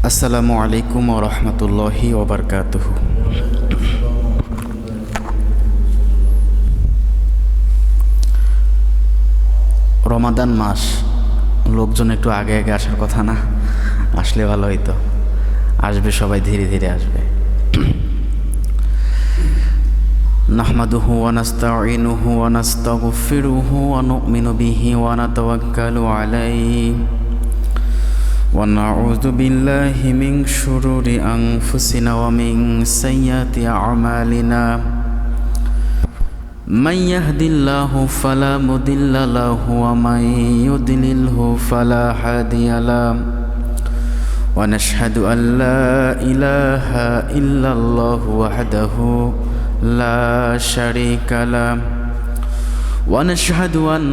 আসসালামু আলাইকুম ওয়া রাহমাতুল্লাহি ওয়া বারাকাতুহু। রমাদান মাস, লোকজন একটু আগে আগে আসার কথা না? আসলে ভালো হইতো। আসবে সবাই, ধীরে ধীরে আসবে। নাহমাদুহু ওয়া নাস্তাঈনুহু ওয়া নাস্তাগফিরুহু ওয়া নু'মিনু বিহি ওয়া নাতাওয়াক্কালু আলাইহি ونعوذ بالله من شرور أنفسنا ومن سيئات أعمالنا من يهد الله فلا مضل له ومن يضلله فلا هادي له ونشهد أن لا إله إلا الله وحده لا شريك له ونشهد أن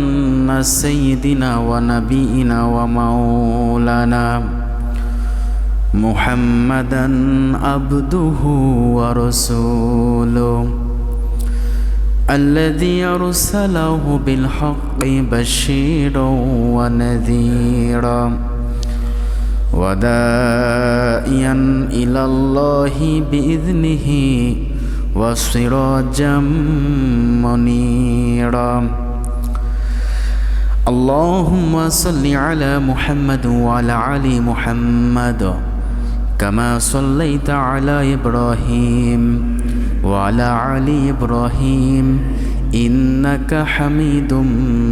سيدنا ونبينا ومولانا محمدا عبده ورسوله الذي أرسله بالحق بشيرا ونذيرا وداعيا إلى الله بإذنه وسراجا منيرا اللهم صل على محمد وعلى آل محمد كما صليت على إبراهيم وعلى آل إبراهيم إنك حميد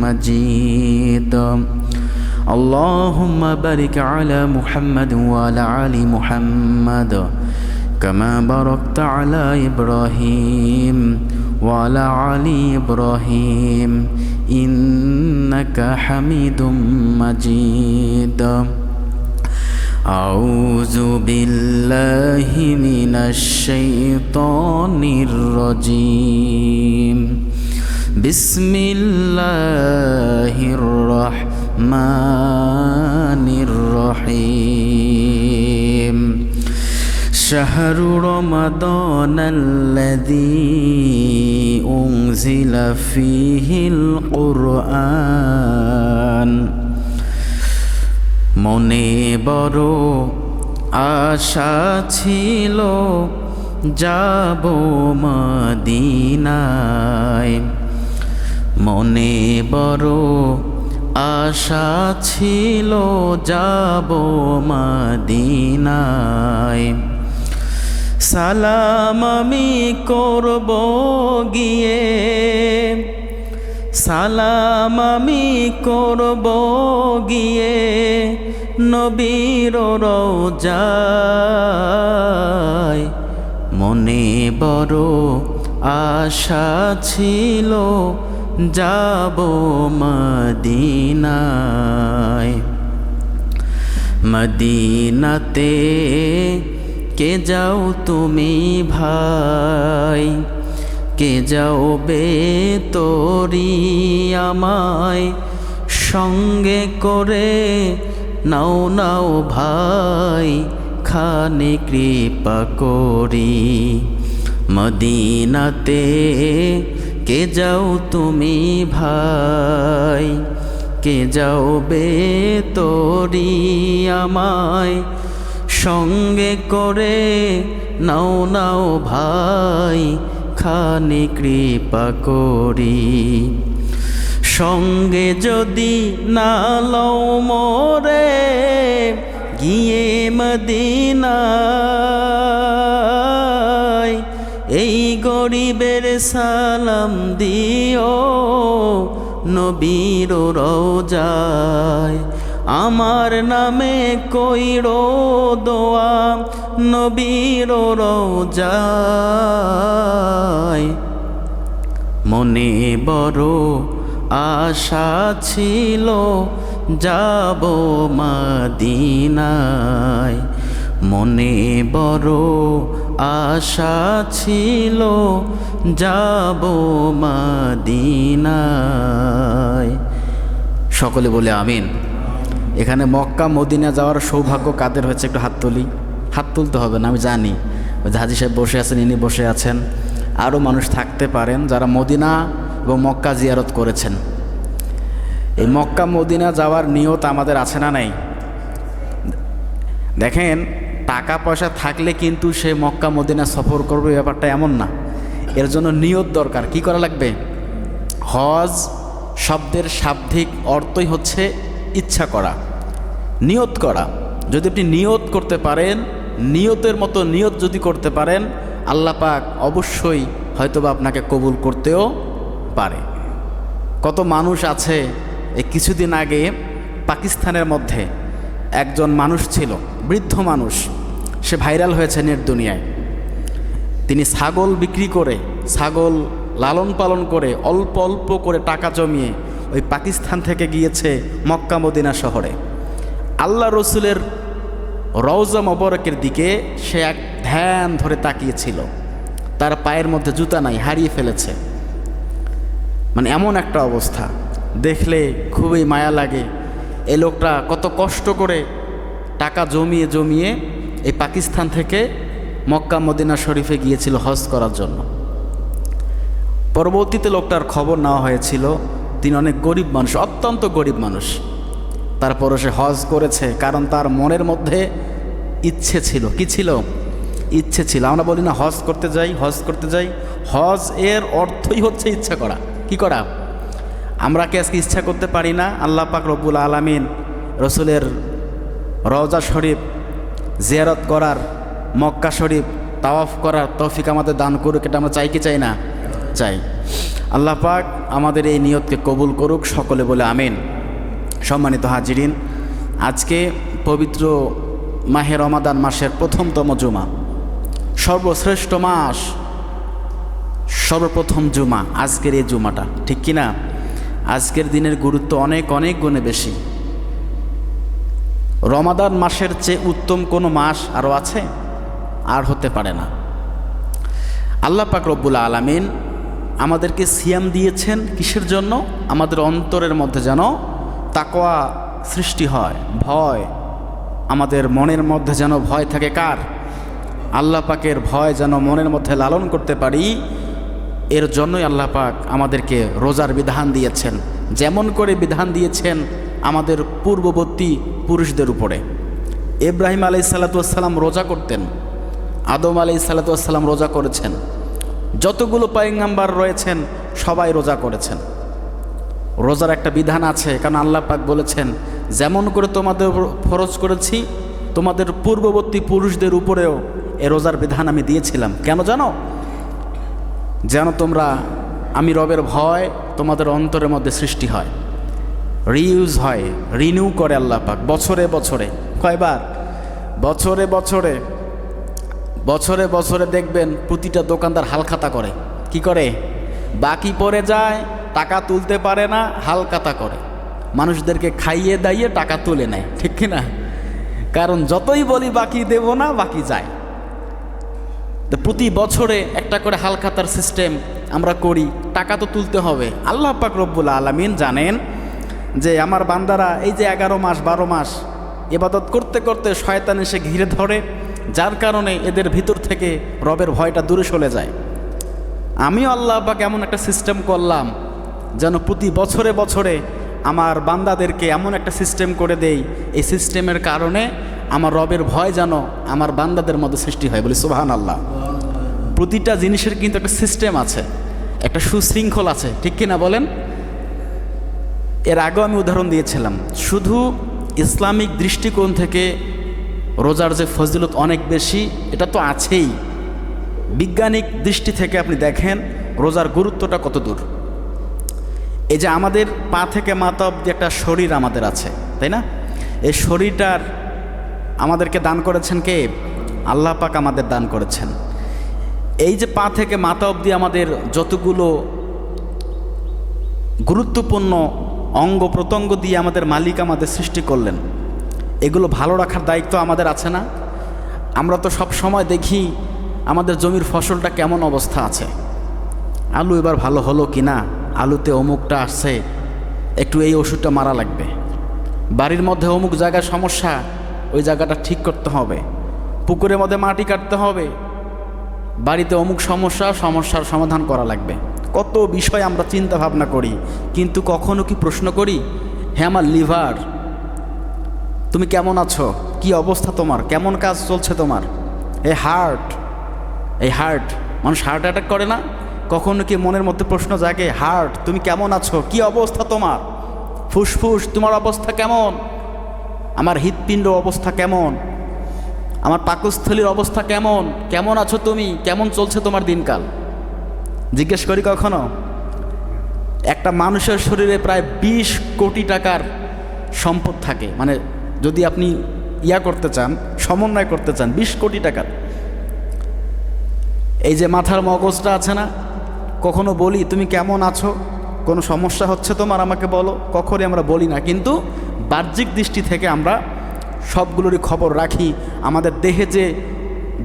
مجيد اللهم بارك على محمد وعلى آل محمد كما باركت على إبراهيم وعلى آل إبراهيم إنك حميد مجيد أعوذ بالله من الشيطان الرجيم بسم الله الرحمن الرحيم شهر رمضان الذي أنزل فيه القرآن মনে বড় আশা ছিল যাব মদিনায়, মনে বড় আশা ছিল যাব মদিনায়। সালাম আমি করব গিয়ে, সালাম আমি করব গিয়ে নবীর রওজায়, মনে বড় আশা ছিল যাব মদিনায়। মদিনাতে কে যাও তুমি ভাই, কে যাও বে তোরি আমায় সঙ্গে করে, নাও নাও ভাই খানে কৃপা করি। মদিনাতে কে যাও তুমি ভাই, কে যাও বে তোরি আমায় সঙ্গে করে, নাও নাও ভাই খানে কৃপা করি। সঙ্গে যদি না লও মোরে গিয়ে মদিনায়, এই গরিবের সালাম দিও নবীর রওজায়, আমার নামে কইরো দোয়া নবীর রওজায়। মনে বড় আশা ছিল যাব মদিনায়, মনে বড় আশা ছিল যাব মদিনায়। সকলে বলে আমিন। এখানে মক্কা মদিনা যাওয়ার সৌভাগ্য কাদের হয়েছে একটু হাত তুলি। হাত তুলতে হবে না, আমি জানি হাজী সাহেব বসে আছেন, ইনি বসে আছেন, আরও মানুষ থাকতে পারেন যারা মদিনা এবং মক্কা জিয়ারত করেছেন। এই মক্কা মদিনা যাওয়ার নিয়ত আমাদের আছে না নাই? দেখেন টাকা পয়সা থাকলে কিন্তু সে মক্কা মদিনা সফর করবে, ব্যাপারটা এমন না। এর জন্য নিয়ত দরকার। কি করা লাগবে? হজ শব্দের শাব্দিক অর্থই হচ্ছে ইচ্ছা করা, নিয়ত করা। যদি আপনি নিয়ত করতে পারেন, নিয়তের মতো নিয়ত যদি করতে পারেন, আল্লাহ পাক অবশ্যই হয়তোবা আপনাকে কবুল করতেও পারে। কত মানুষ আছে, এই কিছুদিন আগে পাকিস্তানের মধ্যে একজন মানুষ ছিল, বৃদ্ধ মানুষ, সে ভাইরাল হয়েছে নেট দুনিয়ায়। তিনি ছাগল বিক্রি করে, ছাগল লালন পালন করে, অল্প অল্প করে টাকা জমিয়ে ওই পাকিস্তান থেকে গিয়েছে মক্কা মদিনা শহরে। আল্লাহ রসুলের রওজা মোবারকের দিকে সে এক ধ্যান ধরে তাকিয়েছিল। তার পায়ের মধ্যে জুতা নাই, হারিয়ে ফেলেছে। মানে এমন একটা অবস্থা দেখলে খুবই মায়া লাগে। এই লোকটা কত কষ্ট করে টাকা জমিয়ে জমিয়ে এই পাকিস্তান থেকে মক্কা মদিনা শরীফে গিয়েছিল হজ করার জন্য। পরবর্তীতে লোকটার খবর নেওয়া হয়েছিল তিনি অনেক গরিব মানুষ, অত্যন্ত গরিব মানুষ। তারপরও সে হজ করেছে, কারণ তার মনের মধ্যে ইচ্ছে ছিল। কি ছিল? ইচ্ছে ছিল। আমরা বলি না হজ করতে যাই, হজ করতে যাই। হজ এর অর্থই হচ্ছে ইচ্ছা করা। কি করা? আমরা কি আজকে ইচ্ছা করতে পারি না আল্লাহ পাক রব্বুল আলামিন রসুলের রওজা শরীফ জিয়ারত করার, মক্কা শরীফ তাওয়াফ করার তৌফিক আমাদের দান করুক? এটা আমরা চাই কি চাই না? চাই। আল্লাহ পাক আমাদের এই নিয়তকে কবুল করুক, সকলে বলে আমিন। সম্মানিত হাজিরিন, আজকে পবিত্র মাহে রমাদান মাসের প্রথমতম জুমা, সর্বশ্রেষ্ঠ মাস, সর্বপ্রথম জুমা আজকের এই জুমাটা, ঠিক কি না? আজকের দিনের গুরুত্ব অনেক অনেক গুণে বেশি। রমাদান মাসের চেয়ে উত্তম কোনো মাস আরও আছে? আর হতে পারে না। আল্লাহ পাক রব্বুল আলামিন আমাদেরকে সিয়াম দিয়েছেন কিসের জন্য? আমাদের অন্তরের মধ্যে যেন তাকওয়া সৃষ্টি হয়, ভয়, আমাদের মনের মধ্যে যেন ভয় থাকে। কার? আল্লাহ পাকের ভয় যেন মনের মধ্যে লালন করতে পারি। এর জন্যই আল্লাহ পাক আমাদেরকে রোজার বিধান দিয়েছেন, যেমন করে বিধান দিয়েছেন আমাদের পূর্ববর্তী পুরুষদের উপরে। ইব্রাহিম আলাইহিসসালাম রোজা করতেন, আদম আলাইহিসসালাম রোজা করেছেন, যতগুলো পয়গম্বর রয়েছেন সবাই রোজা করেছেন। রোজার একটা বিধান আছে, কারণ আল্লাহ পাক বলেছেন যেমন করে তোমাদের ফরজ করেছি তোমাদের পূর্ববর্তী পুরুষদের উপরেও এ রোজার বিধান আমি দিয়েছিলাম। কেন জানো? যেন তোমরা, আমি রবের ভয় তোমাদের অন্তরের মধ্যে সৃষ্টি হয়, রিইউজ হয়, রিনিউ করে আল্লাহ পাক বছরে বছরে। কয়বার? বছরে বছরে। বছরে বছরে দেখবেন প্রতিটা দোকানদার হালখাতা করে। কি করে? বাকি পড়ে যায়, টাকা তুলতে পারে না, হালখাতা করে, মানুষদেরকে খাইয়ে দাইয়ে টাকা তুলে নেয়, ঠিক কি না? কারণ যতই বলি বাকি দেব না, বাকি যায়। তো প্রতি বছরে একটা করে হালখাতার সিস্টেম আমরা করি, টাকা তো তুলতে হবে। আল্লাহ পাক রব্বুল আলামিন জানেন যে আমার বান্দারা এই যে 11 মাস 12 মাস ইবাদত করতে করতে শয়তান এসে ঘিরে ধরে, যার কারণে এদের ভিতর থেকে রবের ভয়টা দূরে সরে যায়। আমিও আল্লাহ পাক এমন একটা সিস্টেম করলাম যেন প্রতি বছরে বছরে আমার বান্দাদেরকে এমন একটা সিস্টেম করে দেই, এই সিস্টেমের কারণে আমার রবের ভয় যেন আমার বান্দাদের মধ্যে সৃষ্টি হয়। বলি সুবহানাল্লাহ। প্রতিটা জিনিসের কিন্তু একটা সিস্টেম আছে, একটা সুশৃঙ্খল আছে, ঠিক কিনা বলেন? এর আগেও আমি উদাহরণ দিয়েছিলাম। শুধু ইসলামিক দৃষ্টিকোণ থেকে রোজার যে ফজিলত অনেক বেশি, এটা তো আছেই। বিজ্ঞানিক দৃষ্টি থেকে আপনি দেখেন রোজার গুরুত্বটা কত দূর। এই যে আমাদের পা থেকে মাথা অবধি একটা শরীর আমাদের আছে, তাই না? এই শরীরটার আমাদেরকে দান করেছেন কে? আল্লাহ পাক আমাদের দান করেছেন। এই যে পা থেকে মাথা অবধি আমাদের যতগুলো গুরুত্বপূর্ণ অঙ্গ প্রত্যঙ্গ দিয়ে আমাদের মালিক আমাদের সৃষ্টি করলেন, এগুলো ভালো রাখার দায়িত্ব আমাদের আছে না? আমরা তো সব সময় দেখি আমাদের জমির ফসলটা কেমন অবস্থা আছে, আলু এবার ভালো হলো কি না, আলুতে অমুকটা আসছে, একটু এই ওষুধটা মারা লাগবে, বাড়ির মধ্যে অমুক জায়গায় সমস্যা, ওই জায়গাটা ঠিক করতে হবে, পুকুরের মধ্যে মাটি কাটতে হবে, বাড়িতে অমুক সমস্যার সমাধান করা লাগবে। কত বিষয় আমরা চিন্তা ভাবনা করি, কিন্তু কখনো কি প্রশ্ন করি, হ্যাঁ আমার লিভার তুমি কেমন আছো, কি অবস্থা তোমার, কেমন কাজ চলছে তোমার। এই হার্ট মানুষ হার্ট অ্যাটাক করে না, কখনো কি মনের মধ্যে প্রশ্ন জাগে, হার্ট তুমি কেমন আছো, কি অবস্থা তোমার, ফুসফুস তোমার অবস্থা কেমন, আমার হৃৎপিণ্ড অবস্থা কেমন, আমার পাকস্থলীর অবস্থা কেমন, কেমন আছো তুমি, কেমন চলছে তোমার দিনকাল, জিজ্ঞেস করি কখনো? একটা মানুষের শরীরে প্রায় 20 কোটি টাকার সম্পদ থাকে, মানে যদি আপনি করতে চান, সমন্বয় করতে চান, 20 কোটি টাকার। এই যে মাথার মগজটা আছে না, কখনো বলি তুমি কেমন আছো, কোনো সমস্যা হচ্ছে তোমার আমাকে বলো, কখনই আমরা বলি না। কিন্তু বাহ্যিক দৃষ্টি থেকে আমরা সবগুলোরই খবর রাখি। আমাদের দেহে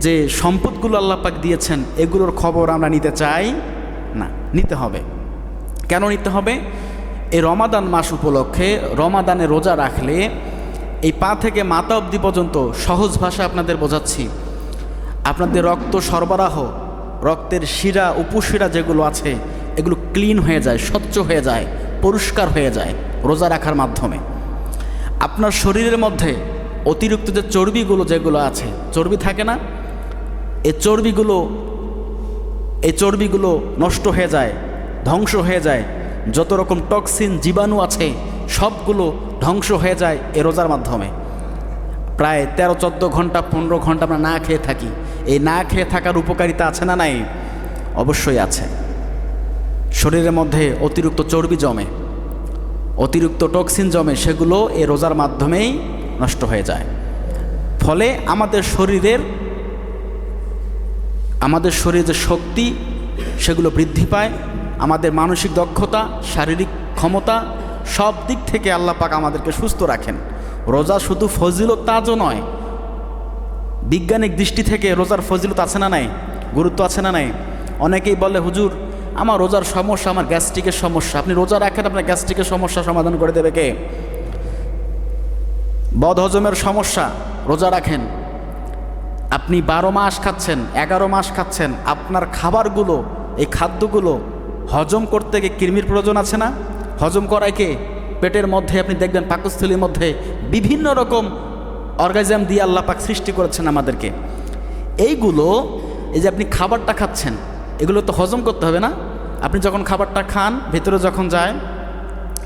যে সম্পদগুলো আল্লাহ পাক দিয়েছেন, এগুলোর খবর আমরা নিতে চাই না। নিতে হবে। কেন নিতে হবে? এই রমাদান মাস উপলক্ষে রমাদানে রোজা রাখলে এই পা থেকে মাথা অবধি পর্যন্ত, সহজ ভাষা আপনাদের বোঝাচ্ছি, আপনাদের রক্ত সরবরাহ, রক্তের শিরা উপশিরা যেগুলো আছে, এগুলো ক্লিন হয়ে যায়, স্বচ্ছ হয়ে যায়, পরিষ্কার হয়ে যায় রোজা রাখার মাধ্যমে। আপনার শরীরের মধ্যে অতিরিক্ত যে চর্বিগুলো যেগুলো আছে, চর্বি থাকে না, এই চর্বিগুলো নষ্ট হয়ে যায়, ধ্বংস হয়ে যায়। যত রকম টক্সিন জীবাণু আছে সবগুলো ধ্বংস হয়ে যায় এই রোজার মাধ্যমে। প্রায় 13-14 ঘন্টা 15 ঘন্টা আমরা না খেয়ে থাকি। এই না খেয়ে থাকার উপকারিতা আছে না নাই? অবশ্যই আছে। শরীরের মধ্যে অতিরিক্ত চর্বি জমে, অতিরিক্ত টক্সিন জমে, সেগুলো এই রোজার মাধ্যমেই নষ্ট হয়ে যায়। ফলে আমাদের শরীরের যে শক্তি, সেগুলো বৃদ্ধি পায়। আমাদের মানসিক দক্ষতা, শারীরিক ক্ষমতা, সব দিক থেকে আল্লাহ পাক আমাদেরকে সুস্থ রাখেন। রোজা শুধু ফজিলত তাজও নয়, বিজ্ঞানিক দৃষ্টি থেকে রোজার ফজিলত আছে না নাই, গুরুত্ব আছে না নাই? অনেকেই বলে, হুজুর আমার রোজার সমস্যা, আমার গ্যাস্ট্রিকের সমস্যা। আপনি রোজা রাখেন, আপনার গ্যাস্ট্রিকের সমস্যা সমাধান করে দেবে কে? বদহজমের সমস্যা, রোজা রাখেন। আপনি 12 মাস খাচ্ছেন, 11 মাস খাচ্ছেন, আপনার খাবারগুলো, এই খাদ্যগুলো হজম করতে গিয়ে কৃমির প্রয়োজন আছে না? হজম করায় কে? পেটের মধ্যে আপনি দেখবেন পাকস্থলীর মধ্যে বিভিন্ন রকম অর্গানিজম দিয়ে আল্লাহ পাক সৃষ্টি করেছেন আমাদেরকে। এইগুলো, এই যে আপনি খাবারটা খাচ্ছেন, এগুলো তো হজম করতে হবে না? আপনি যখন খাবারটা খান, ভেতরে যখন যায়,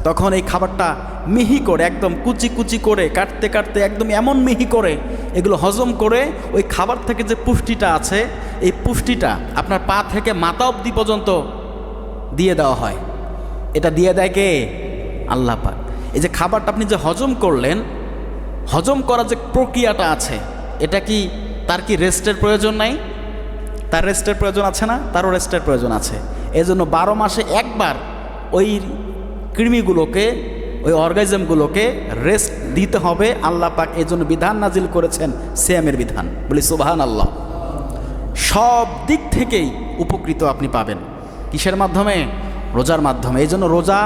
তখন এই খাবারটা মিহি করে, একদম কুচি কুচি করে, কাটতে কাটতে একদম এমন মিহি করে এগুলো হজম করে ওই খাবার থেকে যে পুষ্টিটা আছে, এই পুষ্টিটা আপনার পা থেকে মাথা অবধি পর্যন্ত দিয়ে দেওয়া হয়। এটা দিয়ে দেয় কে? আল্লাহ পাক। এই যে খাবারটা আপনি যে হজম করলেন, হজম করার যে প্রক্রিয়াটা আছে, এটা কি, তার কি রেস্টের প্রয়োজন নাই? তার রেস্টের প্রয়োজন আছে না? তারও রেস্টের প্রয়োজন আছে। এজন্য 12 মাসে একবার ওই কৃমিগুলোকে, ওই অর্গানিজমগুলোকে রেস্ট দিতে হবে। আল্লাহ পাক এই জন্য বিধান নাজিল করেছেন, সিয়ামের বিধান। বলি সুবহানাল্লাহ। সব দিক থেকেই উপকৃত আপনি পাবেন। কিসের মাধ্যমে? রোজার মাধ্যমে। এই জন্য রোজা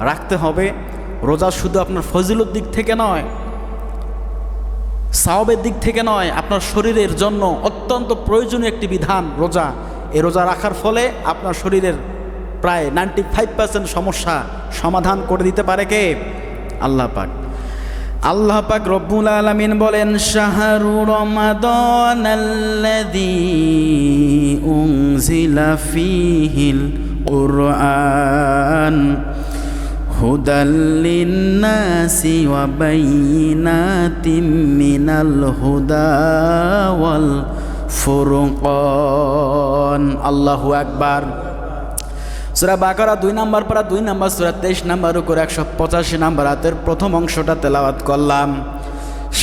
রাখতে হবে। রোজা শুধু আপনার ফজিলত দিক থেকে নয়, সাওয়াবের দিক থেকে নয়, আপনার শরীরের জন্য অত্যন্ত প্রয়োজনীয় একটি বিধান রোজা। এই রোজা রাখার ফলে আপনার শরীরের প্রায় 95% সমস্যা সমাধান করে দিতে পারে কে? আল্লাহ পাক। আল্লাহ পাক রব্বুল আলামিন বলেন, শাহরু রমাদানাল্লাযী উনজিলা ফীহিল কুরআন হুদাল লিন্নাসি ওয়া বাইয়িনাতিম মিনাল হুদা ওয়াল ফুরকান। আল্লাহু আকবার। সূরা বাকারা 2 নম্বর পারা 2 নম্বর সূরা 23 নম্বর করে 185 নম্বর আয়াতের প্রথম অংশটা তেলাওয়াত করলাম।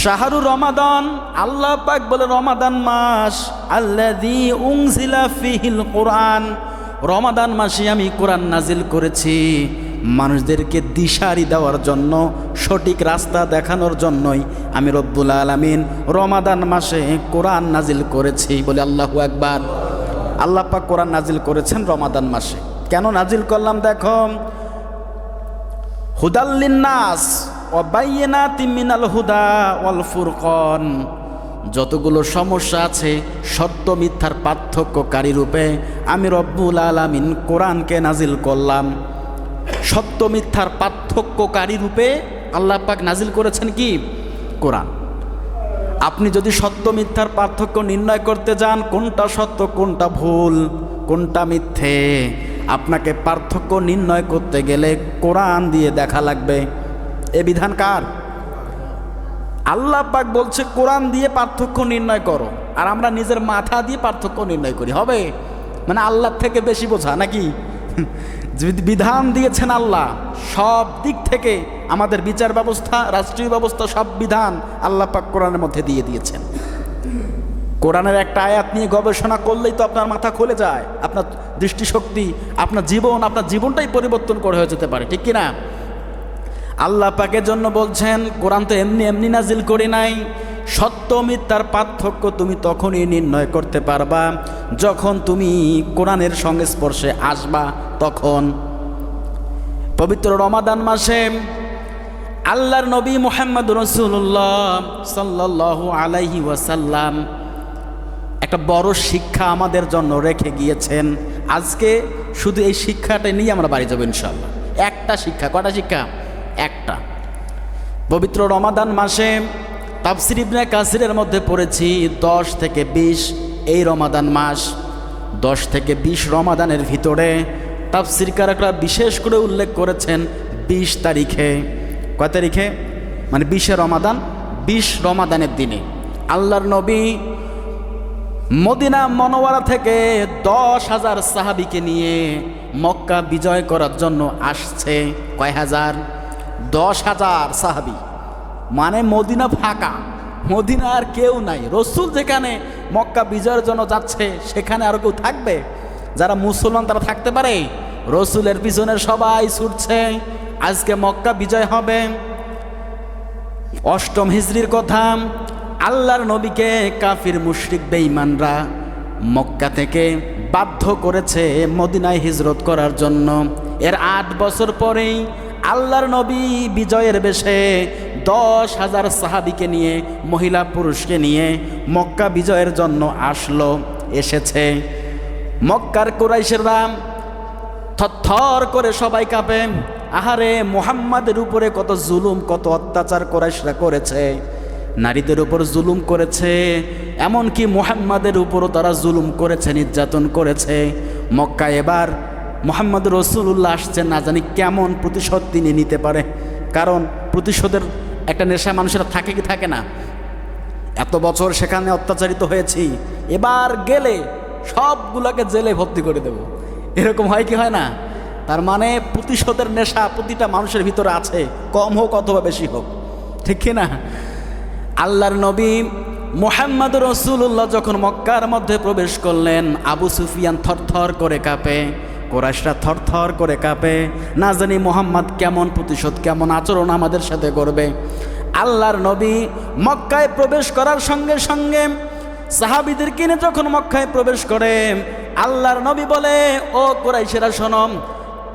শাহরু রমাদান, আল্লাহ পাক বলে রমাদান মাস, আল্লাযী উনজিলা ফীহিল কুরআন, রমাদান মাসে আমি কোরআন নাজিল করেছি মানুষদেরকে দিশারি দেওয়ার জন্য, সঠিক রাস্তা দেখানোর জন্যই আমি রব্বুল আলামিন রমাদান মাসে কোরআন নাজিল করেছি। বলে আল্লাহু আকবার। আল্লাহ পাক কোরআন নাজিল করেছেন রমাদান মাসে। কেন নাজিল করলাম দেখো, হুদাল লিন্নাস ওয়া বাইয়িনাতিম মিনাল হুদা ওয়াল ফুরকান, যতগুলো সমস্যা আছে সত্য মিথ্যার পার্থক্যকারী রূপে আমি রব্বুল আলামিন কোরআনকে নাজিল করলাম। সত্য মিথ্যার পার্থক্যকারী রূপে আল্লাহ পাক নাজিল করেছেন কি? কোরআন। আপনি যদি সত্য মিথ্যার পার্থক্য নির্ণয় করতে যান, কোনটা সত্য কোনটা ভুল কোনটা মিথ্যে, আপনাকে পার্থক্য নির্ণয় করতে গেলে কোরআন দিয়ে দেখা লাগবে। এ বিধান কার? আল্লাহ পাক বলছে কোরআন দিয়ে পার্থক্য নির্ণয় করো, আর আমরা নিজের মাথা দিয়ে পার্থক্য নির্ণয় করি। হবে? মানে আল্লাহর থেকে বেশি বোঝা নাকি? বিধান দিয়েছেন আল্লাহ, সব দিক থেকে আমাদের বিচার ব্যবস্থা, রাষ্ট্রীয় ব্যবস্থা, সব বিধান আল্লাহ পাক কোরআনের মধ্যে দিয়ে দিয়েছেন। কোরআনের একটা আয়াত নিয়ে গবেষণা করলেই তো আপনার মাথা খুলে যায়, আপনার দৃষ্টিশক্তি, আপনার জীবনটাই পরিবর্তন করে হয়ে যেতে পারে, ঠিক কিনা? আল্লাহ পাকের জন্য বলছেন কোরআন তো এমনি এমনি নাজিল করি নাই। সত্য মিথ্যার পার্থক্য তুমি তখনই নির্ণয় করতে পারবা যখন তুমি কোরআনের সংস্পর্শে আসবা। তখন পবিত্র রমাদান মাসে আল্লাহর নবী মুহাম্মদ রাসূলুল্লাহ সাল্লাল্লাহু আলাইহি ওয়াসাল্লাম একটা বড় শিক্ষা আমাদের জন্য রেখে গিয়েছেন। আজকে শুধু এই শিক্ষাটা নিয়ে আমরা বাড়ি যাব ইনশাআল্লাহ। একটা শিক্ষা। কটা শিক্ষা? একটা। পবিত্র রমাদান মাসে তাফসীর ইবনে কাসিরের মধ্যে পড়েছি 10 থেকে 20 এই রমাদান মাস, 10 থেকে 20 রমাদানের ভিতরে তাফসীরকাররা বিশেষ করে উল্লেখ করেছেন 20 তারিখে। কয় তারিখে? মানে 20 রমাদান, 20 রমাদানের দিনে আল্লাহর নবী মদিনা মনোয়ারা থেকে 10,000 সাহাবীকে নিয়ে মক্কা বিজয় করার জন্য আসছে। কয় হাজার? 10,000 সাহাবী। মানে মদিনা ফাঁকা, মদিনা আর কেউ নাই। রসুল যেখানে মক্কা বিজয়ের জন্য যাচ্ছে সেখানে আর কেউ থাকবে? যারা মুসলমান তারা থাকতে পারে? রসুলের পিছনে সবাই ছুটছে, আজকে মক্কা বিজয় হবে। 8ম হিজরির কথা। আল্লাহর নবীকে কাফির মুশরিক বেঈমানরা মক্কা থেকে বাধ্য করেছে মদিনায় হিজরত করার জন্য। এর 8 বছর পরেই আল্লাহর নবী বিজয়ের বেশে 10,000 সাহাবীকে নিয়ে, মহিলা পুরুষকে নিয়ে মক্কা বিজয়ের জন্য এসেছে। মক্কার কুরাইশেরা থরথর করে সবাই কাঁপে। আহারে, মুহাম্মাদের উপরে কত জুলুম, কত অত্যাচার কুরাইশরা করেছে। নারীদের উপর জুলুম করেছে, এমনকি মুহাম্মাদের উপরও তারা জুলুম করেছে, নির্যাতন করেছে। মক্কায় এবার মুহাম্মদ রাসূলুল্লাহ আসছেন, না জানি কেমন প্রতিশোধ তিনি নিতে পারে। কারণ প্রতিশোধের একটা নেশা মানুষেরা থাকে কি থাকে না? এত বছর সেখানে অত্যাচারিত হয়েছি, এবার গেলে সবগুলোকে জেলে ভর্তি করে দেব, এরকম হয় কি হয় না? তার মানে প্রতিশোধের নেশা প্রতিটা মানুষের ভিতরে আছে, কম হোক অথবা বেশি হোক, ঠিক কি না? আল্লাহর নবী মুহাম্মদ রাসূলুল্লাহ যখন মক্কার মধ্যে প্রবেশ করলেন, আবু সুফিয়ান থরথর করে কাঁপে, কুরাইশরা থরথর করে কাঁপে। না জানি মুহাম্মদ কেমন প্রতিশোধ, কেমন আচরণ আমাদের সাথে করবে। আল্লাহর নবী মক্কায় প্রবেশ করার সঙ্গে সঙ্গে সাহাবীদের কিনে যখন মক্কায় প্রবেশ করে, আল্লাহর নবী বলে, ও কুরাইশেরা শোনো,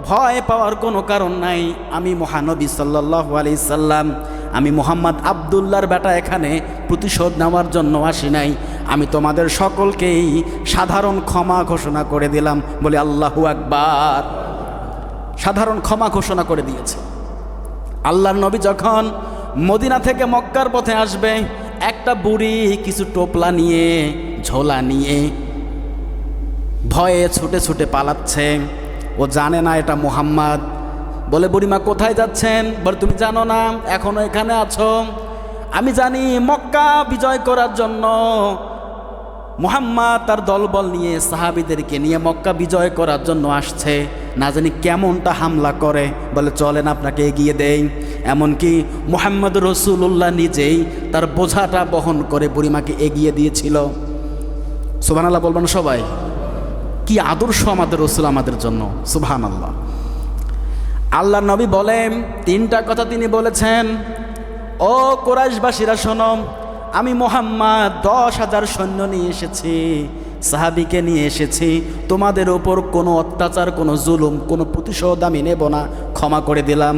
ভয় পাওয়ার কোনো কারণ নাই। আমি মহানবী সাল্লাল্লাহু আলাইহি সাল্লাম, আমি মুহাম্মদ আব্দুল্লাহর বেটা এখানে প্রতিশোধ নেওয়ার জন্য আসি নাই। আমি তোমাদের সকলকেই সাধারণ ক্ষমা ঘোষণা করে দিলাম। বলে আল্লাহু আকবার। সাধারণ ক্ষমা ঘোষণা করে দিয়েছে। আল্লাহর নবী যখন মদিনা থেকে মক্কার পথে আসবে, একটা বুড়ি কিছু টোপলা নিয়ে, ঝোলা নিয়ে ভয়ে ছুটে ছুটে পালাচ্ছে। ও জানে না এটা মুহাম্মদ। বলে, বুড়িমা কোথায় যাচ্ছেন? বলে, তুমি জানো না এখনো এখানে আছো? আমি জানি মক্কা বিজয় করার জন্য মুহাম্মদ তার দলবল নিয়ে, সাহাবীদেরকে নিয়ে মক্কা বিজয় করার জন্য আসছে। না জানি কেমনটা হামলা করে। বলে, চলেন আপনাকে এগিয়ে দেই। এমনকি মুহাম্মদ রাসূলুল্লাহ নিজেই তার বোঝাটা বহন করে বুড়িমাকে এগিয়ে দিয়েছিল। সুবহানাল্লাহ বলবেন সবাই। কি আদর্শ আমাদের রাসূল আমাদের জন্য, সুবহানাল্লাহ। আল্লাহর নবী বলেন, 3টা কথা তিনি বলেছেন। ও কুরাইশবাসীরা শোনো, আমি মুহাম্মদ 10,000 সৈন্য নিয়ে এসেছি, সাহাবীকে নিয়ে এসেছি। তোমাদের ওপর কোনো অত্যাচার, কোনো জুলুম, কোনো প্রতিশোধ আমি নেব না, ক্ষমা করে দিলাম।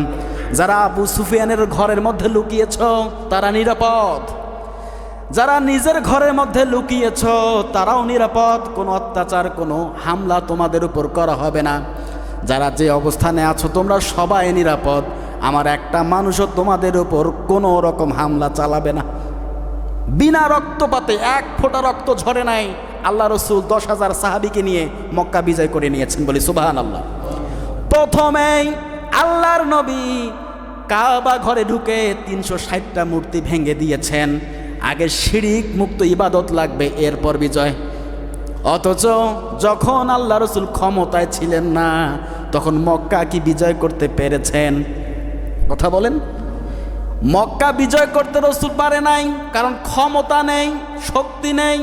যারা আবু সুফিয়ানের ঘরের মধ্যে লুকিয়েছ তারা নিরাপদ, যারা নিজের ঘরের মধ্যে লুকিয়েছ তারাও নিরাপদ। কোনো অত্যাচার, কোনো হামলা তোমাদের উপর করা হবে না। যারা যে অবস্থানে আছো তোমরা সবাই নিরাপদ। আমার একটা মানুষও তোমাদের উপর কোনো রকম হামলা চালাবে না। বিনা রক্তপাতে এক ফোঁটা রক্ত ঝরে নাই। আল্লাহ রসুল 10,000 সাহাবীকে নিয়ে মক্কা বিজয় করে নিয়েছেন, বলি সুবহানাল্লাহ। প্রথমেই আল্লাহর নবী কাবা ঘরে ঢুকে 360টা মূর্তি ভেঙে দিয়েছেন। আগে শিরিক মুক্ত ইবাদত লাগবে, এরপর বিজয়। অথচ যখন আল্লাহ রসুল ক্ষমতায় ছিলেন না, তখন মক্কা কি বিজয় করতে পেরেছেন? কথা বলেন। মক্কা বিজয় করতে রসুল পারে নাই, কারণ ক্ষমতা নেই, শক্তি নেই,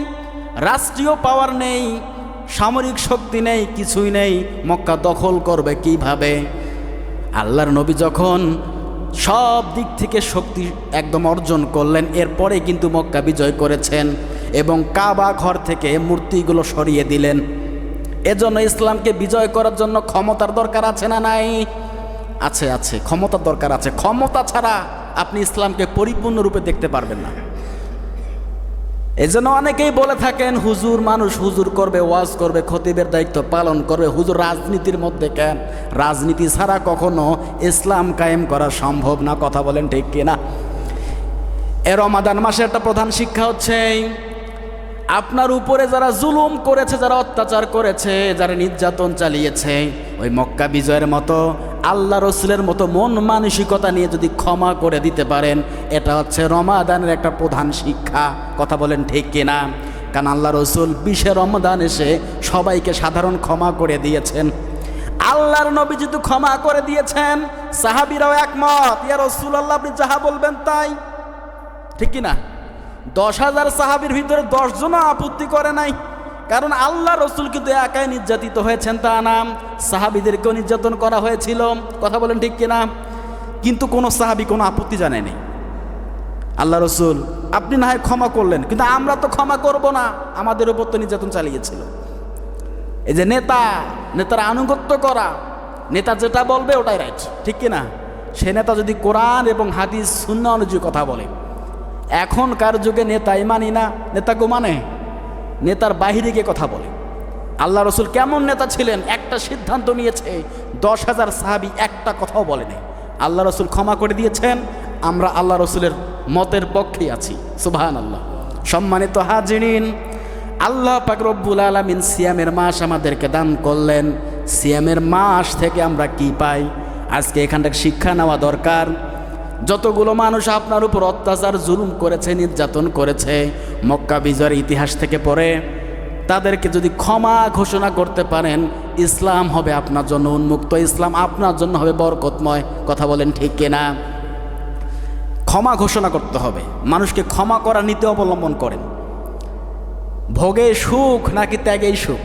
রাষ্ট্রীয় পাওয়ার নেই, সামরিক শক্তি নেই, কিছুই নেই। মক্কা দখল করবে কিভাবে? আল্লাহর নবী যখন সব দিক থেকে শক্তি একদম অর্জন করলেন, এরপরে কিন্তু মক্কা বিজয় করেছেন এবং কাবা ঘর থেকে মূর্তিগুলো সরিয়ে দিলেন। এজন্য ইসলামকে বিজয় করার জন্য ক্ষমতার দরকার আছে না নাই? আছে, আছে, ক্ষমতার দরকার আছে। ক্ষমতা ছাড়া আপনি ইসলামকে পরিপূর্ণরূপে দেখতে পারবেন না। এজন্য অনেকেই বলে থাকেন হুজুর, মানুষ হুজুর করবে, ওয়াজ করবে, খতিবের দায়িত্ব পালন করবে, হুজুর রাজনীতির মধ্যে কেন? রাজনীতি ছাড়া কখনো ইসলাম কায়েম করা সম্ভব না। কথা বলেন ঠিক কিনা? রমাদান মাসে একটা প্রধান শিক্ষা হচ্ছে আপনার উপরে যারা জুলুম করেছে, যারা অত্যাচার করেছে, যারা নির্যাতন চালিয়েছে, ওই মক্কা বিজয়ের মতো আল্লাহ রসুলের মতো মন মানসিকতা নিয়ে যদি ক্ষমা করে দিতে পারেন, এটা হচ্ছে রমাদানের একটা প্রধান শিক্ষা। কথা বলেন ঠিক কিনা? কারণ আল্লাহ রসুল 20 রমাদান এসে সবাইকে সাধারণ ক্ষমা করে দিয়েছেন। আল্লাহর নবী যদি ক্ষমা করে দিয়েছেন, সাহাবীরাও একমত, ইয়া রাসূলুল্লাহ আপনি যাহা বলবেন তাই। ঠিক কিনা? 10,000 সাহাবীর ভিতরে 10 জনও আপত্তি করে নাই। কারণ আল্লাহ রসুল কিন্তু একাই নির্যাতিত হয়েছেন তা না, সাহাবীদেরকেও নির্যাতন করা হয়েছিল। কথা বলেন ঠিক কিনা? কিন্তু কোনো সাহাবী কোনো আপত্তি জানায়নি। আল্লাহ রসুল আপনি না হয় ক্ষমা করলেন, কিন্তু আমরা তো ক্ষমা করব না, আমাদের উপর তো নির্যাতন চালিয়েছিল। এই যে নেতার আনুগত্য করা, নেতা যেটা বলবে ওটাই রাইট, ঠিক কিনা? সে নেতা যদি কোরআন এবং হাদিস সুন্নাহ অনুযায়ী কথা বলে। এখনকার যুগে নেতাই মানি না, নেতাকে মানে নেতার বাহিরে গিয়ে কথা বলে। আল্লাহ রসুল কেমন নেতা ছিলেন? একটা সিদ্ধান্ত নিয়েছে, 10,000 সাহাবী একটা কথাও বলেনি। আল্লাহ রসুল ক্ষমা করে দিয়েছেন। আমরা আল্লাহ রসুলের মতের পক্ষেই আছি। সুবহানাল্লাহ। সম্মানিত হাজিরিন, আল্লাহ পাক রব্বুল আলামিন সিয়ামের মাস আমাদেরকে দান করলেন। সিয়ামের মাস থেকে আমরা কি পাই? আজকে এখানটা শিক্ষা নেওয়া দরকার। যতগুলো মানুষ আপনার উপর অত্যাচার জুলুম করেছে, নির্যাতন করেছে, মক্কা বিজয়ের ইতিহাস থেকে পড়ে, তাদেরকে যদি ক্ষমা ঘোষণা করতে পারেন, ইসলাম হবে আপনার জন্য উন্মুক্ত, ইসলাম আপনার জন্য হবে বরকতময়। কথা বলেন ঠিক কিনা? ক্ষমা ঘোষণা করতে হবে। মানুষকে ক্ষমা করার নীতি অবলম্বন করেন। ভোগে সুখ নাকি ত্যাগেই সুখ?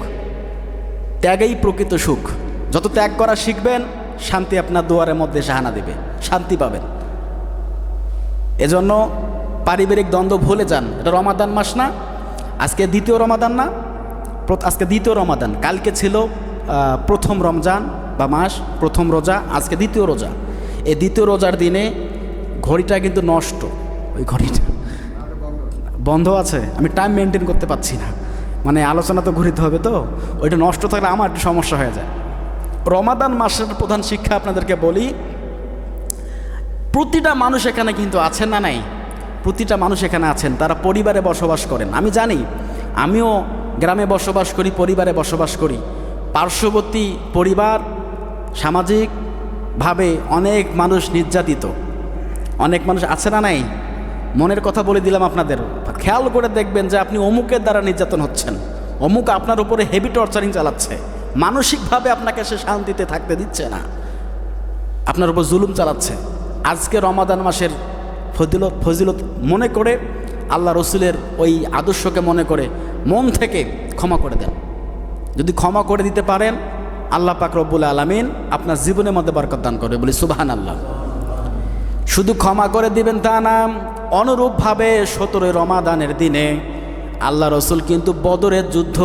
ত্যাগেই প্রকৃত সুখ। যত ত্যাগ করা শিখবেন, শান্তি আপনার দুয়ারের মধ্যে সাহানা দেবে, শান্তি পাবেন। এজন্য পারিবারিক দ্বন্দ্ব ভুলে যান। এটা রমাদান মাস না? আজকে দ্বিতীয় রমাদান না? আজকে দ্বিতীয় রমাদান। কালকে ছিল প্রথম রমজান বা মাস, প্রথম রোজা, আজকে দ্বিতীয় রোজা। এই দ্বিতীয় রোজার দিনে ঘড়িটা কিন্তু নষ্ট। ওই ঘড়িটা বন্ধ আছে, আমি টাইম মেনটেন করতে পারছি না। মানে আলোচনা তো ঘুরিতে হবে, তো ওইটা নষ্ট থাকলে আমার একটু সমস্যা হয়ে যায়। রমাদান মাসের প্রধান শিক্ষা আপনাদেরকে বলি, প্রতিটা মানুষ এখানে কিন্তু আছেন না নাই? প্রতিটা মানুষ এখানে আছেন, তারা পরিবারে বসবাস করেন। আমি জানি, আমিও গ্রামে বসবাস করি, পরিবারে বসবাস করি। পার্শ্ববর্তী পরিবার, সামাজিকভাবে অনেক মানুষ নির্যাতিত, অনেক মানুষ আছে না নাই? মনের কথা বলে দিলাম আপনাদের। খেয়াল করে দেখবেন যে আপনি অমুকের দ্বারা নির্যাতন হচ্ছেন, অমুক আপনার উপরে হেভি টর্চারিং চালাচ্ছে, মানসিকভাবে আপনাকে সে শান্তিতে থাকতে দিচ্ছে না, আপনার উপর জুলুম চালাচ্ছে। আজকে রমাদান মাসের ফজিলত মনে করে, আল্লাহ রসুলের ওই আদর্শকে মনে করে মন থেকে ক্ষমা করে দেন। যদি ক্ষমা করে দিতে পারেন, আল্লাহ পাক রব্বুল আলামিন আপনার জীবনের মধ্যে বরকত দান করবে, বলি সুবহানাল্লাহ। শুধু ক্ষমা করে দিবেন তা না, অনুরূপভাবে 17 রমাদানের দিনে আল্লাহ রসুল কিন্তু বদরের যুদ্ধ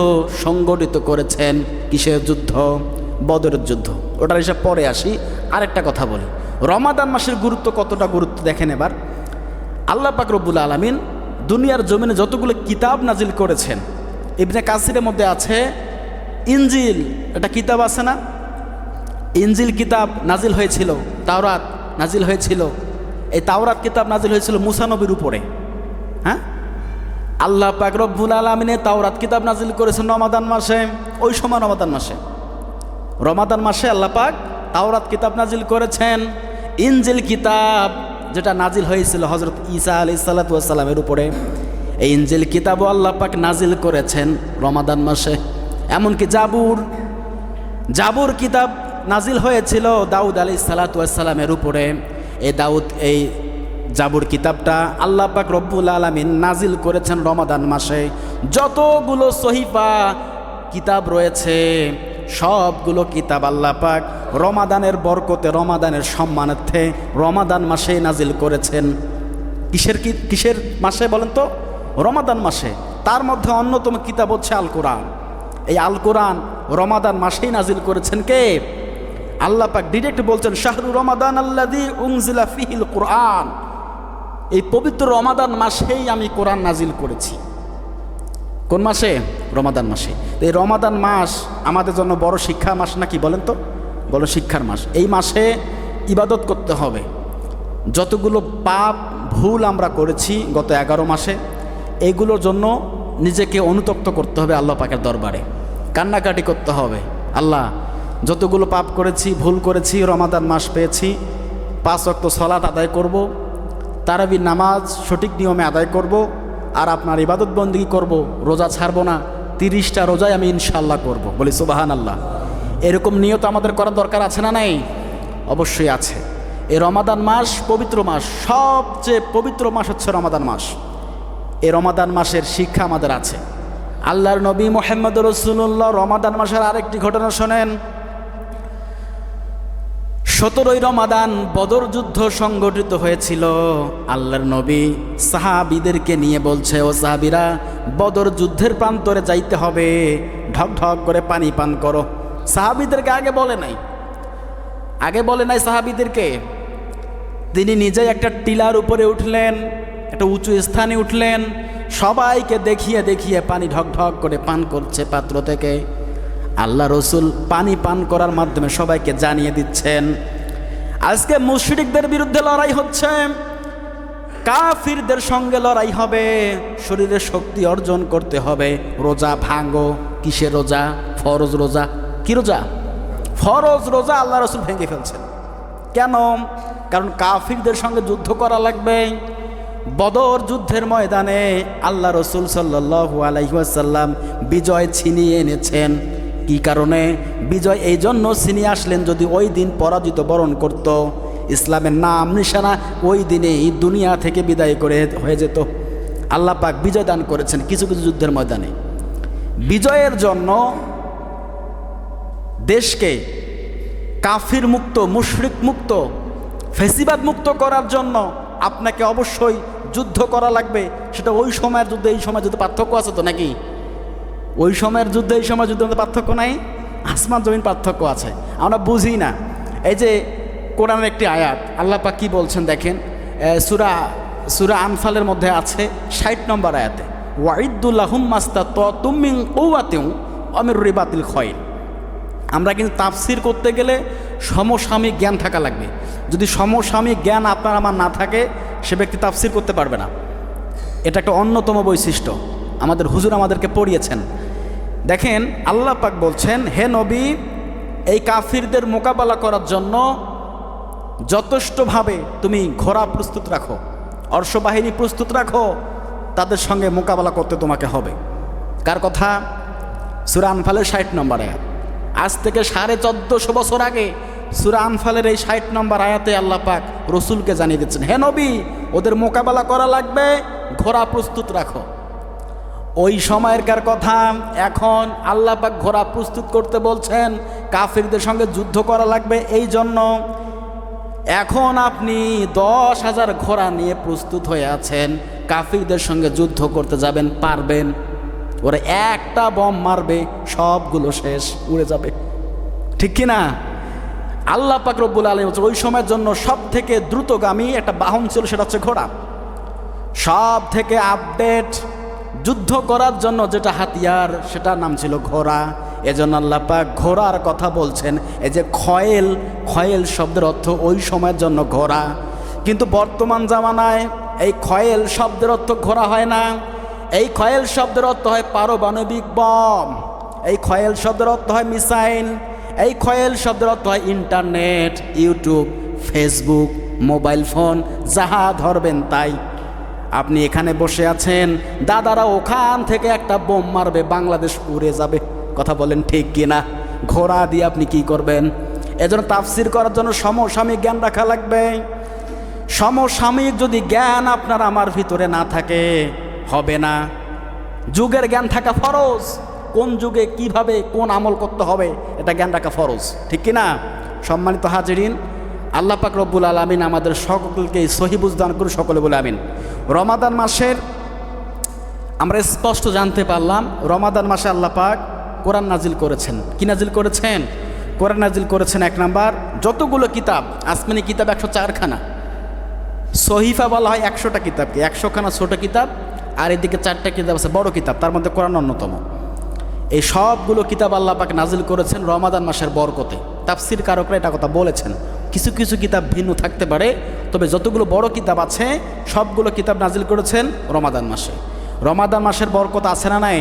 সংগঠিত করেছেন। কিসের যুদ্ধ? বদরের যুদ্ধ। ওটার হিসাব পরে আসি। আরেকটা কথা বলি, রমাদান মাসের গুরুত্ব কতটা গুরুত্ব দেখেন এবার। আল্লাহ পাক রব্বুল আলামিন দুনিয়ার জমিনে যতগুলো কিতাব নাজিল করেছেন, ইবনে কাসিরের মধ্যে আছে ইনজিল, এটা কিতাব আছে না? ইনজিল কিতাব নাজিল হয়েছিল, তাওরাত নাজিল হয়েছিল? এই তাওরাত কিতাব নাজিল হয়েছিল মুসা নবীর উপরে। হ্যাঁ, আল্লাহ পাক রব্বুল আলামিন তাওরাত কিতাব নাজিল করেছেন রমাদান মাসে। ওই সময় রমাদান মাসে আল্লাহ পাক তাওরাত কিতাব নাজিল করেছেন। ইনজিল কিতাব যেটা নাজিল হয়েছিল হযরত ঈসা আলাইহিস সালাতু ওয়াস সালামের উপরে, এই ইনজিল কিতাবও আল্লাহ পাক নাজিল করেছেন রমাদান মাসে। এমনকি জাবুর কিতাব নাজিল হয়েছিল দাউদ আলাইহিস সালাতু ওয়াস সালামের উপরে। এই জাবুর কিতাবটা আল্লাহ পাক রব্বুল আলামিন নাজিল করেছেন রমাদান মাসে। যতগুলো সহিফা কিতাব রয়েছে সবগুলো কিতাব আল্লাহ পাক রমাদানের বরকতে, রমাদানের সম্মানার্থে রমাদান মাসে নাজিল করেছেন। কিসের মাসে বলেন তো? রমাদান মাসে। তার মধ্যে অন্যতম কিতাব হচ্ছে আল কোরআন। এই আল কোরআন রমাদান মাসেই নাজিল করেছেন কে? আল্লাহ পাক ডিরেক্ট বলছেন শাহরু রমাদান আল্লাযী উনজিলা ফীহিল কোরআন। এই পবিত্র রমাদান মাসেই আমি কোরআন নাজিল করেছি। কোন মাসে? রমাদান মাসে। এই রমাদান মাস আমাদের জন্য বড় শিক্ষা মাস নাকি বলেন তো? বড় শিক্ষার মাস। এই মাসে ইবাদত করতে হবে। যতগুলো পাপ ভুল আমরা করেছি গত 11 মাসে, এইগুলোর জন্য নিজেকে অনুতপ্ত করতে হবে আল্লাহ পাকের দরবারে, কান্নাকাটি করতে হবে। আল্লাহ, যতগুলো পাপ করেছি, ভুল করেছি, রমাদান মাস পেয়েছি, 5 ওয়াক্ত সালাত আদায় করব, তারাবির নামাজ সঠিক নিয়মে আদায় করব, আর আপনার ইবাদত বন্দেগী করব, রোজা ছাড়বো না, 30টা রোজাই আমি ইনশাআল্লাহ করব। বলি সুবহানাল্লাহ। এরকম নিয়ত আমাদের করার দরকার আছে না নাই? অবশ্যই আছে। এই রমাদান মাস পবিত্র মাস, সবচেয়ে পবিত্র মাস হচ্ছে রমাদান মাস। এই রমাদান মাসের শিক্ষা আমাদের আছে। আল্লাহর নবী মুহাম্মদ রাসূলুল্লাহ রমাদান মাসের আরেকটি ঘটনা শোনেন। 17ই রমাদান বদর যুদ্ধ সংগঠিত হয়েছিল। আল্লাহর নবী সাহাবীদেরকে নিয়ে বলছে, ও সাহাবীরা, বদর যুদ্ধের প্রান্তরে যাইতে হবে, ঢক ঢক করে পানি পান করো। সাহাবীদেরকে আগে বলে নাই সাহাবীদেরকে। তিনি নিজেই একটা টিলার উপরে উঠলেন, একটা উঁচু স্থানে উঠলেন, সবাইকে দেখিয়ে দেখিয়ে পানি ঢক ঢক করে পান করছে পাত্র থেকে। আল্লাহ রসুল পানি পান করার মাধ্যমে সবাইকে জানিয়ে দিচ্ছেন, আজকে মুশরিকদের বিরুদ্ধে লড়াই হচ্ছে, কাফিরদের সঙ্গে লড়াই হবে, শরীরে শক্তি অর্জন করতে হবে, রোজা ভাঙো। কিসের রোজা? ফরজ রোজা। কি রোজা? ফরজ রোজা আল্লাহ রসুল ভেঙে ফেলছেন। কেন? কারণ কাফিরদের সঙ্গে যুদ্ধ করা লাগবে। বদর যুদ্ধের ময়দানে আল্লাহ রসুল সাল্লাল্লাহু আলাইহি ওয়াসাল্লাম বিজয় ছিনিয়ে এনেছেন। কি কারণে বিজয়? এই জন্য ছিনিয়ে আসলেন, যদি ওই দিন পরাজিত বরণ করত, ইসলামের নাম নিশানা ওই দিনেই দুনিয়া থেকে বিদায় করে হয়ে যেত। আল্লাহ পাক বিজয় দান করেছেন কিছু কিছু যুদ্ধের ময়দানে। বিজয়ের জন্য দেশকে কাফির মুক্ত, মুশরিক মুক্ত, ফেসিবাদ মুক্ত করার জন্য আপনাকে অবশ্যই যুদ্ধ করা লাগবে। সেটা ওই সময়ের যুদ্ধে এই সময় যুদ্ধে পার্থক্য আছে তো নাকি? ওই সময়ের যুদ্ধে এই সময় যুদ্ধের মধ্যে পার্থক্য নাই? আসমান জমিন পার্থক্য আছে, আমরা বুঝি না। এই যে কোরআনের একটি আয়াত আল্লাহ পাক কি বলছেন দেখেন, সূরা আনফালের মধ্যে আছে 60 নম্বর আয়াতে, ওয়াইদুল্লাহুম মাস্তাতাতুম মিন কুওয়াতিন ওয়া মির রিবাতিল খায়ল। আমরা কিন্তু তাফসির করতে গেলে সমসাময়িক জ্ঞান থাকা লাগবে। যদি সমসাময়িক জ্ঞান আপনার আমার না থাকে, সে ব্যক্তি তাফসির করতে পারবে না। এটা একটা অন্যতম বৈশিষ্ট্য, আমাদের হুজুর আমাদেরকে পড়িয়েছেন। দেখেন আল্লাহ পাক বলছেন, হে নবী, এই কাফিরদের মোকাবেলা করার জন্য যথেষ্টভাবে তুমি ঘোড়া প্রস্তুত রাখো, অশ্ববাহিনী প্রস্তুত রাখো, তাদের সঙ্গে মোকাবেলা করতে তোমাকে হবে। কার কথা? সূরা আনফালের 60 নম্বর আয়াত। আজ থেকে 1450 বছর আগে সূরা আনফালের এই 60 নম্বর আয়াতে আল্লাহ পাক রসুলকে জানিয়ে দিচ্ছেন, হে নবী, ওদের মোকাবেলা করা লাগবে, ঘোড়া প্রস্তুত রাখো। ওই সময়কার কথা। এখন আল্লাহ পাক ঘোড়া প্রস্তুত করতে বলছেন, কাফিরদের সঙ্গে যুদ্ধ করা লাগবে। এই জন্য এখন আপনি 10,000 ঘোড়া নিয়ে প্রস্তুত হয়ে আছেন, কাফিরদের সঙ্গে যুদ্ধ করতে যাবেন, পারবেন? ওরা একটা বম মারবে, সবগুলো শেষ, উড়ে যাবে। ঠিক কিনা? আল্লাহ পাক রব্বুল আলামিন ওই সময়ের জন্য সব থেকে দ্রুতগামী একটা বাহন ছিল, সেটা হচ্ছে ঘোড়া। সব থেকে আপডেট যুদ্ধ করার জন্য যেটা হাতিয়ার, সেটার নাম ছিল ঘোড়া। এজন্য আল্লাহ পাক ঘোড়ার কথা বলছেন। এই যে খয়েল, খয়েল শব্দের অর্থ ওই সময়ের জন্য ঘোড়া, কিন্তু বর্তমান জামানায় এই খয়েল শব্দের অর্থ ঘোড়া হয় না। এই খয়েল শব্দের অর্থ হয় পারমাণবিক বম, এই খয়েল শব্দের অর্থ হয় মিসাইল, এই খয়েল শব্দের অর্থ হয় internet, YouTube, Facebook, mobile phone, যাহা ধরবেন তাই। আপনি এখানে বসে আছেন, দাদারা ওখান থেকে একটা বোম মারবে, বাংলাদেশ উড়ে যাবে। কথা বলেন ঠিক কিনা? ঘোড়া দিয়ে আপনি কি করবেন? এজন্য তাফসির করার জন্য সমসাময়িক জ্ঞান রাখা লাগবে। সমসাময়িক যদি জ্ঞান আপনার আমার ভিতরে না থাকে, হবে না। যুগের জ্ঞান থাকা ফরজ, কোন যুগে কিভাবে কোন আমল করতে হবে এটা জ্ঞান রাখা ফরজ, ঠিক কিনা? সম্মানিত হাজিরিন, আল্লাহ পাক রব্বুল আলামিন আমাদের সকলকে সহি বুঝ দান করুন, সকলে বলে আমিন। রমাদান মাসের আমরা স্পষ্ট জানতে পারলাম, রমাদান মাসে আল্লাহ পাক কোরআন নাজিল করেছেন। কি নাজিল করেছেন? কোরআন নাজিল করেছেন। এক নাম্বার, যতগুলো কিতাব, আসমানি কিতাব 104খানা, সহিফা বলা হয় 100টা কিতাবকে, 100খানা ছোট কিতাব, আর এদিকে 4টা কিতাব আছে বড় কিতাব, তার মধ্যে কোরআন অন্যতম। এই সবগুলো কিতাব আল্লাহ পাক নাজিল করেছেন রমাদান মাসের বরকতে। তাফসির কারকরা এটা কথা বলেছেন, কিছু কিছু কিতাব ভিন্ন থাকতে পারে, তবে যতগুলো বড় কিতাব আছে সবগুলো কিতাব নাজিল করেছেন রমাদান মাসে। রমাদান মাসের বরকত আছে না নাই?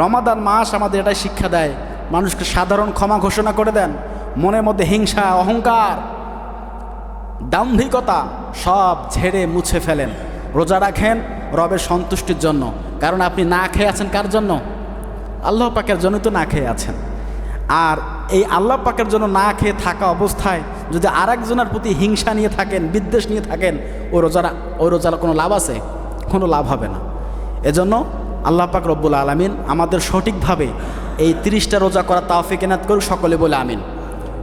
রমাদান মাস আমাদের এটাই শিক্ষা দেয়, মানুষকে সাধারণ ক্ষমা ঘোষণা করে দেন, মনের মধ্যে হিংসা, অহংকার, দাম্ভিকতা সব ঝেড়ে মুছে ফেলেন, রোজা রাখেন রবের সন্তুষ্টির জন্য। কারণ আপনি না খেয়ে আছেন কার জন্য? আল্লাহ পাকের জন্য তো না খেয়ে আছেন। আর এই আল্লাহ পাকের জন্য না খেয়ে থাকা অবস্থায় যদি আরেকজনের প্রতি হিংসা নিয়ে থাকেন, বিদ্বেষ নিয়ে থাকেন, ওই রোজার কোনো লাভ আছে? কোনো লাভ হবে না। এজন্য আল্লাহ পাক রব্বুল আলামিন আমাদের সঠিকভাবে এই 30টা রোজা করার তৌফিক এনায়েত করুন, সকলে বলে আমিন।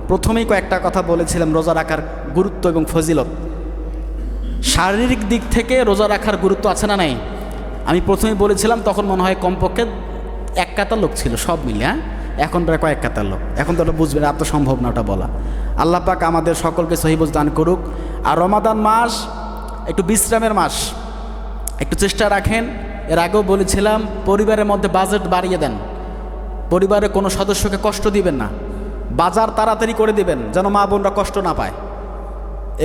প্রথমেই কয়েকটা কথা বলেছিলাম রোজা রাখার গুরুত্ব এবং ফজিলত। শারীরিক দিক থেকে রোজা রাখার গুরুত্ব আছে না নাই? আমি প্রথমেই বলেছিলাম, তখন মনে হয় কমপক্ষে 1 কাতার লোক ছিল সব মিলে। হ্যাঁ, এখন প্রায় কয়েক কাতার লোক। এখন তো ওটা বুঝবেন, এত সম্ভব না ওটা বলা। আল্লাহ পাক আমাদের সকলকে সহিহ বুঝ দান করুক। আর রমাদান মাস একটু বিশ্রামের মাস, একটু চেষ্টা রাখেন। এর আগেও বলেছিলাম, পরিবারের মধ্যে বাজেট বাড়িয়ে দেন, পরিবারের কোনো সদস্যকে কষ্ট দিবেন না, বাজার তাড়াতাড়ি করে দিবেন যেন মা বোনরা কষ্ট না পায়।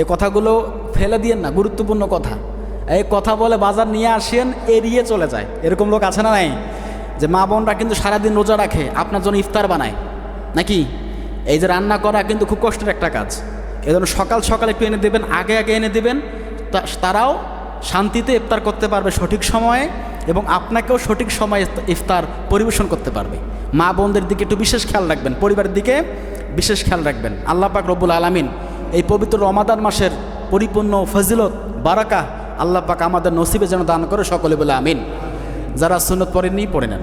এই কথাগুলো ফেলে দিয়েন না, গুরুত্বপূর্ণ কথা। এই কথা বলে বাজার নিয়ে আসেন, এড়িয়ে চলে যায়। এরকম লোক আছে না নাই? যে মা বোনরা কিন্তু সারাদিন রোজা রাখে, আপনার জন্য ইফতার বানায় নাকি? এই যে রান্না করা কিন্তু খুব কষ্টের একটা কাজ। এজন্য সকাল সকাল একটু এনে দেবেন, আগে আগে এনে দেবেন, তারাও শান্তিতে ইফতার করতে পারবে সঠিক সময়ে, এবং আপনাকেও সঠিক সময়ে ইফতার পরিবেশন করতে পারবে। মা বোনদের দিকে একটু বিশেষ খেয়াল রাখবেন, পরিবারের দিকে বিশেষ খেয়াল রাখবেন। আল্লাহ পাক রব্বুল আলামিন এই পবিত্র রমাদান মাসের পরিপূর্ণ ফজিলত, বারাকা আল্লাহ পাক আমাদের নসিবে যেন দান করে, সকলে বলে আমিন। যারা সুন্নত পড়েননি পড়ে নেন।